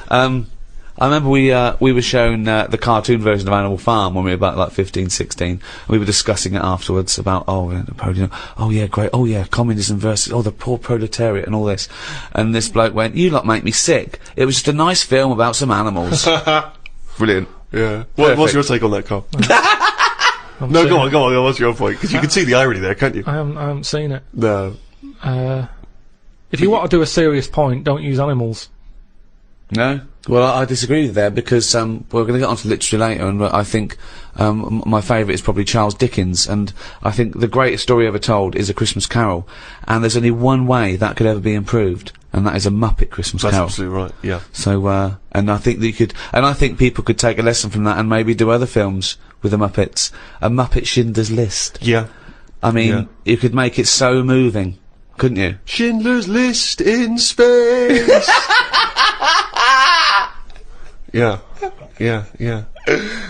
I remember we were shown the cartoon version of Animal Farm when we were about like 15, 16. And we were discussing it afterwards about great, communism versus the poor proletariat and all this. And this bloke went, "You lot make me sick. It was just a nice film about some animals." Brilliant. Yeah. What's your take on that, Carl? No, go on. What's your point? Because you can see the irony there, can't you? I haven't seen it. No. If you want to do a serious point, don't use animals. No? Well, I disagree with that because, we're going to get onto literature later, and I think, my favourite is probably Charles Dickens, and I think the greatest story ever told is A Christmas Carol, and there's only one way that could ever be improved, and that is a Muppet Christmas Carol. That's absolutely right, yeah. So, and I think that you could, and I think people could take a lesson from that and maybe do other films with the Muppets. A Muppet Schindler's List. Yeah. I mean, you could make it so moving, couldn't you? Schindler's List in space! Yeah.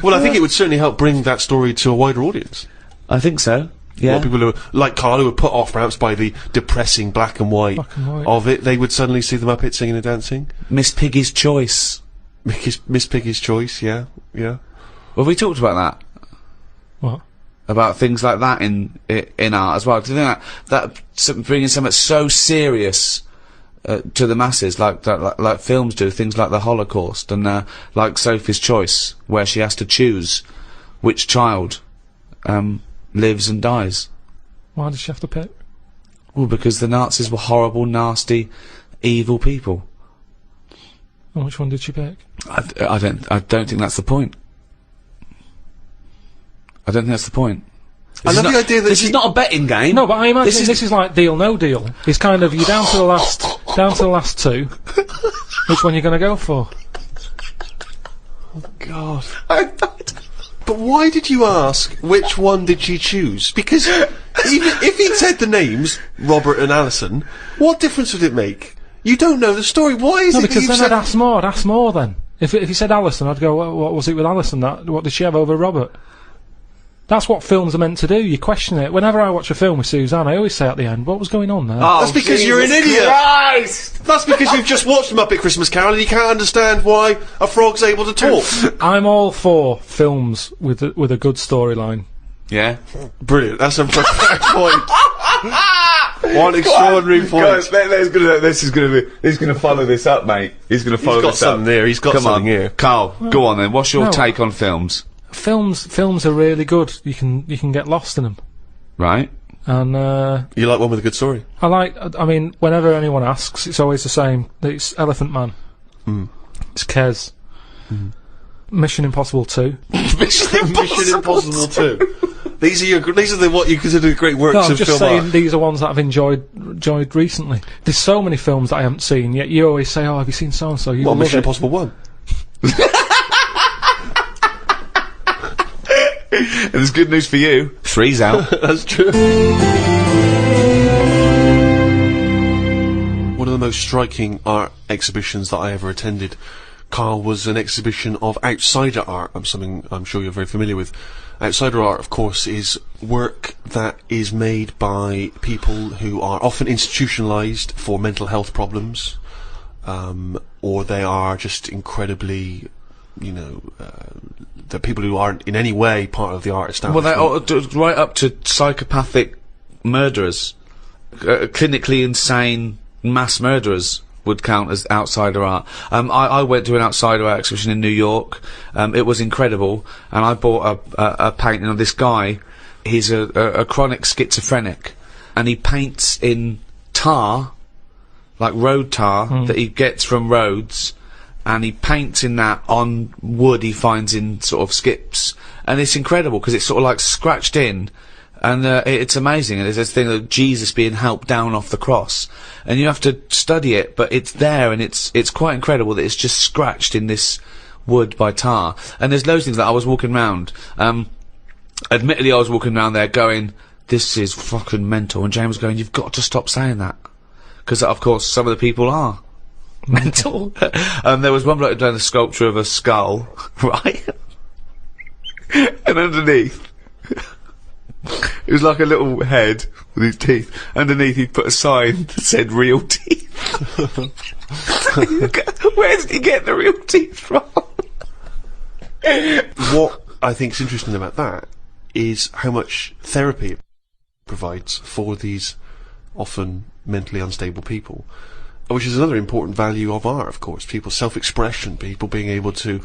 Well, I think it would certainly help bring that story to a wider audience. I think so. Yeah. A lot of people who, like Carl, who were put off perhaps by the depressing black and white of it, they would suddenly see the Muppets singing and dancing. Miss Piggy's Choice. Miss Piggy's Choice, yeah. Well, have we talked about that? What? About things like that in art as well. Do you think that bringing something so serious to the masses, like films do, things like the Holocaust, and like Sophie's Choice, where she has to choose which child lives and dies. Why does she have to pick? Well, because the Nazis were horrible, nasty, evil people. And which one did she pick? I don't think that's the point. I don't think that's the point. I love the idea that this is not a betting game. No, but I imagine this is like Deal No Deal. It's kind of, you're down to the last two. Which one you're going to go for? Oh, God. But why did you ask which one did she choose? Because even if he'd said the names, Robert and Alison, what difference would it make? You don't know the story. Why is it that because then I'd ask more then. If he said Alison, I'd go, what was it with Alison? What did she have over Robert? That's what films are meant to do. You question it. Whenever I watch a film with Suzanne, I always say at the end, what was going on there? Oh, that's because you're an idiot! Christ! That's because you've just watched Muppet Christmas Carol and you can't understand why a frog's able to talk. I'm all for films with a good storyline. Yeah? Brilliant. That's a perfect point. One extraordinary point. He's gonna follow this up, mate. He's gonna follow this up. He's got something there. He's got something here. Carl, go on then. What's your take on films? Films are really good. You can get lost in them. Right. And you like one with a good story? I mean, whenever anyone asks, it's always the same. It's Elephant Man. It's Kes. Mission Impossible 2. Mission Impossible 2. These are what you consider great works of film art. I'm just saying these are ones that I've enjoyed recently. There's so many films that I haven't seen, yet you always say, "Oh, have you seen so and so?" Well, Mission Impossible 1. And there's good news for you. 3's out. That's true. One of the most striking art exhibitions that I ever attended, Carl, was an exhibition of outsider art. Something I'm sure you're very familiar with. Outsider art, of course, is work that is made by people who are often institutionalized for mental health problems, or they are just incredibly, the people who aren't in any way part of the art establishment. Well, right up to psychopathic murderers, clinically insane mass murderers would count as outsider art. I went to an outsider art exhibition in New York. It was incredible, and I bought a painting of this guy. He's a chronic schizophrenic, and he paints in tar, like road tar, that he gets from roads, and he paints in that on wood he finds in sort of skips, and it's incredible because it's sort of like scratched in, and it's amazing. And there's this thing of Jesus being helped down off the cross, and you have to study it, but it's there, and it's quite incredible that it's just scratched in this wood by tar. And there's loads of things that I was walking around. Admittedly, I was walking around there going, "This is fucking mental," and James was going, "You've got to stop saying that," because of course some of the people are mental. There was one bloke who done a sculpture of a skull, right? And underneath, it was like a little head with his teeth. Underneath, he'd put a sign that said "real teeth." Where did he get the real teeth from? What I think is interesting about that is how much therapy it provides for these often mentally unstable people, which is another important value of art, of course. People's self-expression, people being able to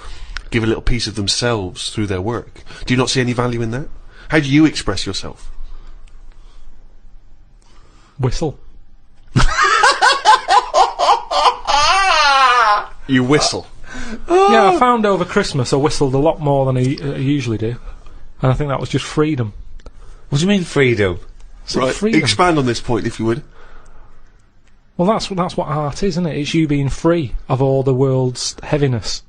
give a little piece of themselves through their work. Do you not see any value in that? How do you express yourself? Whistle. You whistle. Yeah, I found over Christmas I whistled a lot more than I usually do, and I think that was just freedom. What do you mean freedom? Right, freedom. expand on this point if you would. Well, that's what art is, isn't it? It's you being free of all the world's heaviness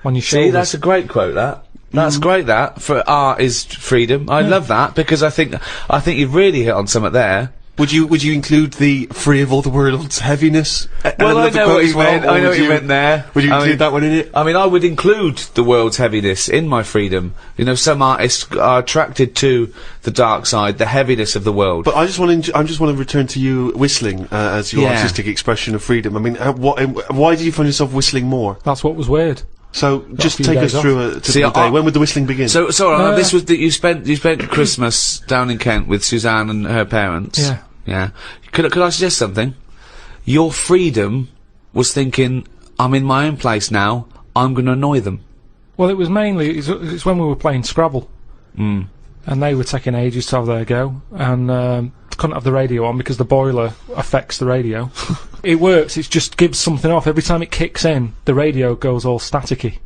on your shoulders. See, that's a great quote, that. That's great, that. For art is freedom. I love that, because I think you've really hit on something there. Would you include the free of all the world's heaviness? Well, I know what you meant. I know what you meant there. Would you include that one in it? I mean, I would include the world's heaviness in my freedom. You know, some artists are attracted to the dark side, the heaviness of the world. But I just want to return to you whistling as your artistic expression of freedom. I mean, why do you find yourself whistling more? That's what was weird. So just take us through a typical day. When would the whistling begin? So this was that you spent Christmas down in Kent with Suzanne and her parents. Yeah. Yeah. Could I suggest something? Your freedom was thinking, I'm in my own place now, I'm going to annoy them. Well, it was mainly, it's when we were playing Scrabble. And they were taking ages to have their go, and couldn't have the radio on because the boiler affects the radio. It works, it just gives something off. Every time it kicks in, the radio goes all staticky.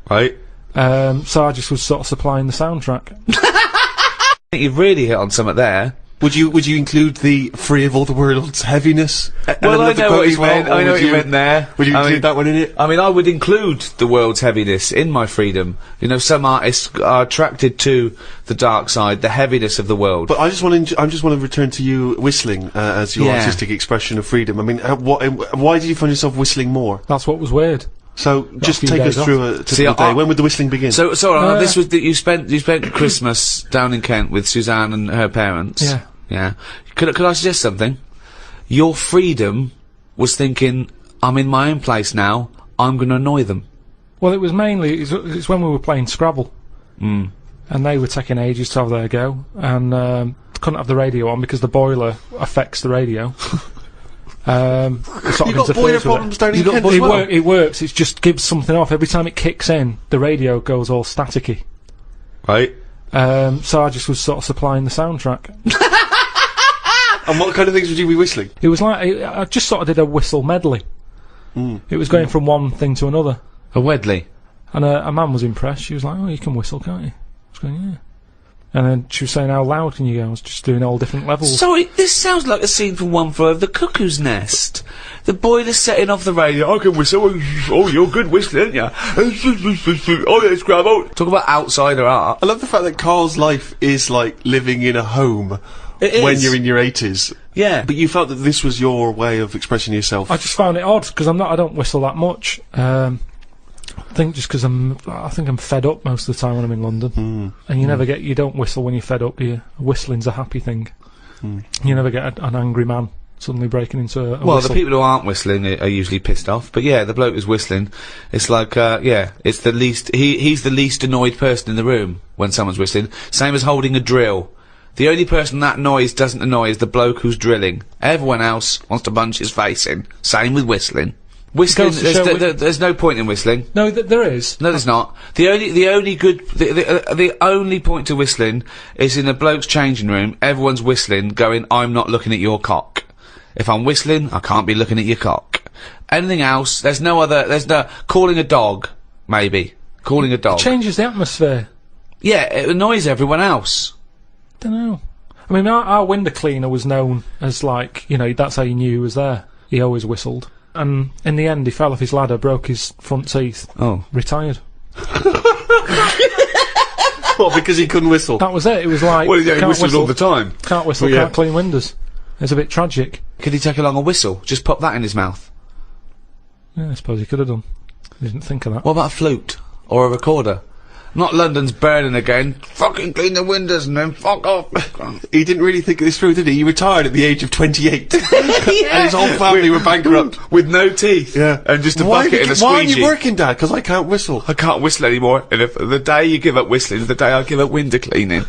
Right. So I just was sort of supplying the soundtrack. I think you've really hit on something there. Would you include the free of all the world's heaviness? Well, I know what you meant. I know what you meant there. Would you include that one in it? I mean, I would include the world's heaviness in my freedom. You know, some artists are attracted to the dark side, the heaviness of the world. But I just want to return to you whistling as your artistic expression of freedom. I mean, why do you find yourself whistling more? That's what was weird. So just take us through a typical day. When would the whistling begin? So this was that you spent Christmas down in Kent with Suzanne and her parents. Yeah. Yeah. Could I suggest something? Your freedom was thinking, I'm in my own place now, I'm going to annoy them. Well, it was mainly, it's when we were playing Scrabble. And they were taking ages to have their go, and couldn't have the radio on because the boiler affects the radio. You've got boiler problems down in Kent as well? It works, it just gives something off. Every time it kicks in, the radio goes all staticky. Right. So I just was sort of supplying the soundtrack. And what kind of things would you be whistling? It was like, I just sort of did a whistle medley. It was going from one thing to another. A Wedley. And a man was impressed. She was like, oh, you can whistle, can't you? I was going, yeah. And then she was saying, how loud can you go? I was just doing all different levels. Sorry, this sounds like a scene from One Flew Over the Cuckoo's Nest. The boiler's setting off the radio. I can whistle. Oh, you're good whistling, aren't you? Oh, yeah, Scrabble. Talk about outsider art. I love the fact that Carl's life is like living in a home when you're in your 80s. Yeah. But you felt that this was your way of expressing yourself. I just found it odd, because I don't whistle that much. I think just because I think I'm fed up most of the time when I'm in London. And you don't whistle when you're fed up, do you? Whistling's a happy thing. You never get an angry man suddenly breaking into a Well, whistle. the people who aren't whistling are usually pissed off. But yeah, the bloke who's whistling, it's like, it's the least, he's the least annoyed person in the room when someone's whistling. Same as holding a drill. The only person that noise doesn't annoy is the bloke who's drilling. Everyone else wants to punch his face in. Same with whistling. Whistling, there's no point in whistling. No, there is. No, there's not. The only point to whistling is in a bloke's changing room. Everyone's whistling, going, I'm not looking at your cock. If I'm whistling, I can't be looking at your cock. Anything else, there's no calling a dog, maybe. Calling a dog. It changes the atmosphere. Yeah, it annoys everyone else. Dunno. I mean, our window cleaner was known as, like, you know, that's how you knew he was there. He always whistled. And in the end, he fell off his ladder, broke his front teeth. Oh. Retired. What, because he couldn't whistle? That was it. It was like, Well, yeah, he whistled all the time. Can't whistle, Well, yeah. can't clean windows. It's a bit tragic. Could he take along a whistle? Just pop that in his mouth. Yeah, I suppose he could have done. I didn't think of that. What about a flute? Or a recorder? Not London's burning again. Fucking clean the windows and then fuck off. He didn't really think this through, did he? He retired at the age of 28. And his whole family were bankrupt. With no teeth. Yeah. And just a Why bucket and a squeegee. Why aren't you working, Dad? Because I can't whistle. I can't whistle anymore. And if the day you give up whistling is the day I give up window cleaning.